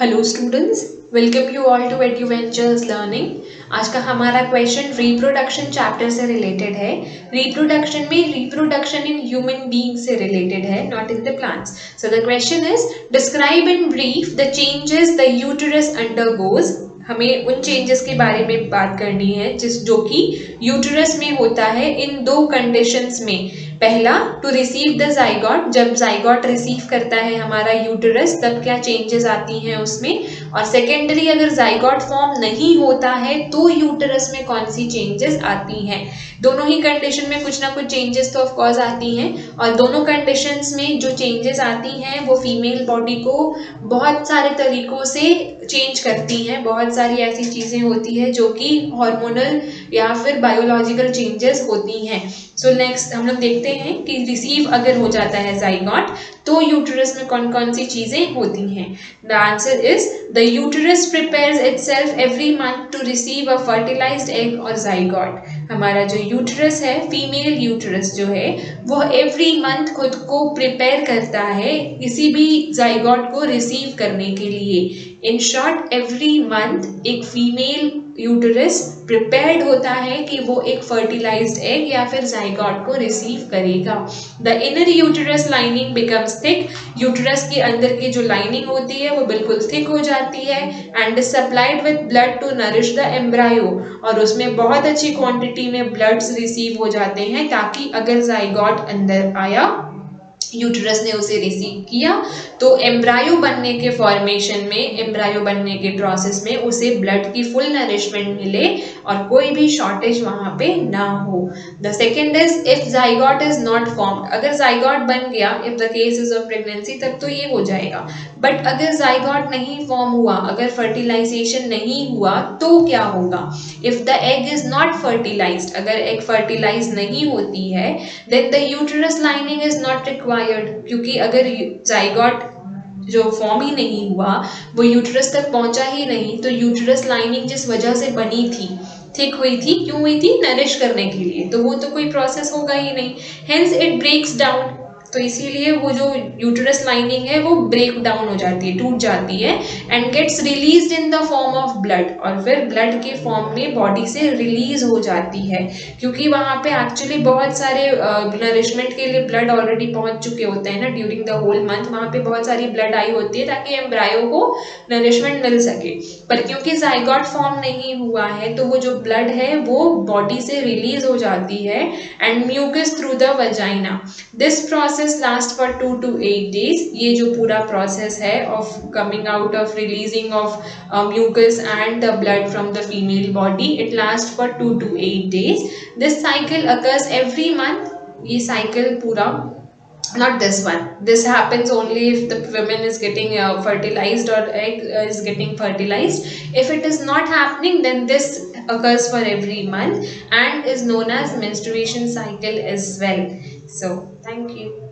Hello students, welcome you all to adventures learning. आज का हमारा क्वेश्चन रिप्रोडक्शन चैप्टर से रिलेटेड है। रिप्रोडक्शन में रिप्रोडक्शन इन ह्यूमन बीइंग से रिलेटेड है, not in the plants. So the question is describe in brief the changes the uterus undergoes. हमें उन चेंजेस के बारे में बात करनी है जो कि यूटेरस में होता है इन दो कंडीशंस में। पहला, टू रिसीव द जाइगोट, जब जाइगोट रिसीव करता है हमारा यूटेरस तब क्या चेंजेस आती हैं उसमें। और सेकेंडरी, अगर जाइगोट फॉर्म नहीं होता है तो यूटेरस में कौन सी चेंजेस आती हैं। दोनों ही कंडीशन में कुछ ना कुछ चेंजेस तो ऑफ कोर्स आती हैं, और दोनों कंडीशंस में जो चेंजेस आती हैं वो फीमेल बॉडी को बहुत सारे तरीकों से चेंज करती हैं। बहुत सारी ऐसी चीज़ें होती है जो कि हार्मोनल या फिर बायोलॉजिकल चेंजेस होती हैं। सो नेक्स्ट हम लोग देखते हैं कि रिसीव अगर हो जाता है जाइगोट तो यूटेरस में कौन कौन सी चीजें होती हैं। The answer is the uterus prepares itself every month to receive a fertilised egg और जाइगोट। हमारा जो यूटेरस है, फीमेल यूटेरस जो है, वो एवरी मंथ खुद को प्रिपेयर करता है किसी भी जाइगोट को रिसीव करने के लिए। इन शॉर्ट, एवरी मंथ एक फीमेल यूटेरस प्रिपेयर्ड होता है कि वो एक फर्टिलाइज्ड एग या फिर जाइगोट को रिसीव करेगा। The inner uterus lining becomes thick, uterus के अंदर की जो लाइनिंग होती है वो बिल्कुल थिक हो जाती है and supplied with blood to nourish the embryo, और उसमें बहुत अच्छी क्वांटिटी में ब्लड्स रिसीव हो जाते हैं ताकि अगर जाइगोट अंदर आया, यूटेरस ने उसे रिसीव किया, तो एम्ब्रायो बनने के फॉर्मेशन में, एम्ब्रायो बनने के प्रोसेस में उसे ब्लड की फुल नरिशमेंट मिले और कोई भी शॉर्टेज वहां पे ना हो। The second is if zygote is not formed, अगर जाइगोट बन गया, if the case is of pregnancy, तब तो ये हो जाएगा। बट अगर जाइगोट नहीं फॉर्म हुआ, अगर फर्टिलाइजेशन नहीं हुआ, तो क्या होगा। If the egg is not fertilised, अगर एग फर्टिलाइज नहीं होती है, then the uterus lining is not required, क्योंकि अगर जाइगोट जो फॉर्म ही नहीं हुआ, वो यूटेरस तक पहुंचा ही नहीं, तो यूटेरस लाइनिंग जिस वजह से बनी थी, थिक हुई थी, क्यों हुई थी, नरिश करने के लिए, तो वो तो कोई प्रोसेस होगा ही नहीं। हेंस इट ब्रेक्स डाउन, तो इसीलिए वो जो यूटेरस लाइनिंग है वो ब्रेक डाउन हो जाती है, टूट जाती है, and gets released in the form of blood, और फिर ब्लड के फॉर्म में बॉडी से रिलीज हो जाती है, क्योंकि वहां पे एक्चुअली बहुत सारे नरिशमेंट के लिए ब्लड ऑलरेडी पहुंच चुके होते हैं ना, ड्यूरिंग द होल मंथ वहां पे बहुत सारी ब्लड आई होती है ताकि एम्ब्रायो को नरिशमेंट मिल सके। पर क्योंकि जाइगोट फॉर्म नहीं हुआ है तो वो जो ब्लड है वो बॉडी से रिलीज हो जाती है and mucus through the vagina. This process last for 2 to 8 days। ये जो पूरा प्रोसेस है of coming out of releasing of mucus and the blood from the female body, it lasts for 2 to 8 days। this cycle occurs every month। ये cycle पूरा, not this one, this happens only if the woman is getting fertilized or egg is getting fertilized। if it is not happening, then this occurs for every month and is known as menstruation cycle as well। So thank you।